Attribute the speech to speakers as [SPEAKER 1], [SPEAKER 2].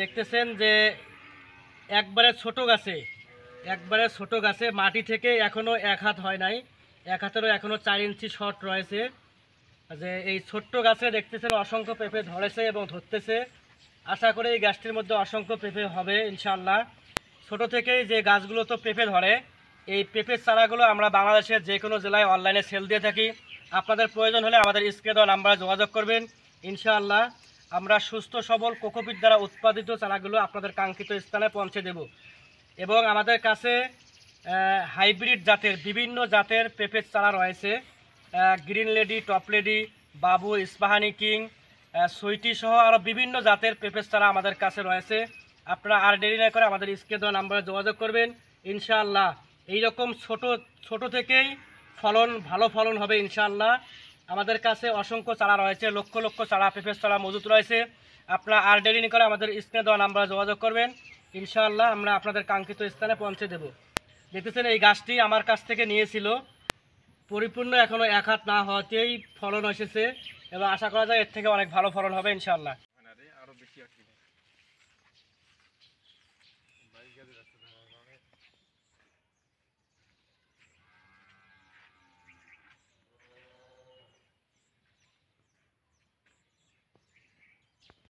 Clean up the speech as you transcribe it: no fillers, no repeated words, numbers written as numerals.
[SPEAKER 1] দেখতেছেন যে একবারে ছোট গাছে মাটি থেকে এখনো 1 হাত হয় নাই, 1 হাতেরও এখনো 4 ইঞ্চি শর্ট রয়েছে। যে এই ছোট্ট গাছে দেখতেছেন অসংখ্য পেঁপে ধরেছে এবং ধরতেছে। আশা করি এই গাছটির মধ্যে অসংখ্য পেঁপে হবে ইনশাআল্লাহ। ছোট থেকেই যে গাছগুলো তো পেঁপে ধরে, এই পেঁপের চারাগুলো আমরা বাংলাদেশের যে কোনো জেলায় অনলাইনে সেল দিয়ে থাকি। আপনাদের প্রয়োজন হলে আমাদের স্ক্রিনে দেওয়া নাম্বারে যোগাযোগ করবেন। ইনশাআল্লাহ আমরা সুস্থ সবল কোকোপিট দ্বারা উৎপাদিত চারাগুলো আপনাদের কাঙ্ক্ষিত স্থানে পৌঁছে দেব। এবং আমাদের কাছে হাইব্রিড জাতের বিভিন্ন জাতের পেঁপের চারা রয়েছে। গ্রিন লেডি, টপ লেডি, বাবু, ইস্পাহানি কিং, সুইটি সহ আরও বিভিন্ন জাতের পেঁপের চারা আমাদের কাছে রয়েছে। আপনারা আর দেরি না করে আমাদের স্ক্রিনে দেওয়া নাম্বারে যোগাযোগ করবেন। ইনশাআল্লাহ এইরকম ছোট থেকেই ভালো ফলন হবে ইনশাআল্লাহ। আমাদের কাছে অসংখ্য চারা রয়েছে, লক্ষ লক্ষ চারা, পেঁপের চারা মজুত রয়েছে। আপনারা আর দেরি না করে আমাদের স্ক্রিনে দেওয়া নাম্বারে যোগাযোগ করবেন। ইনশাআল্লাহ আমরা আপনাদের কাঙ্ক্ষিত স্থানে পৌঁছে দেব। দেখতেছেন এই গাছটি আমার কাছ থেকে নিয়েছিল, পরিপূর্ণ এখনো 1 হাত না হওয়াতেই ফলন এসেছে এবং আশা করা যায় এর থেকে অনেক ভালো ফলন হবে ইনশাআল্লাহ।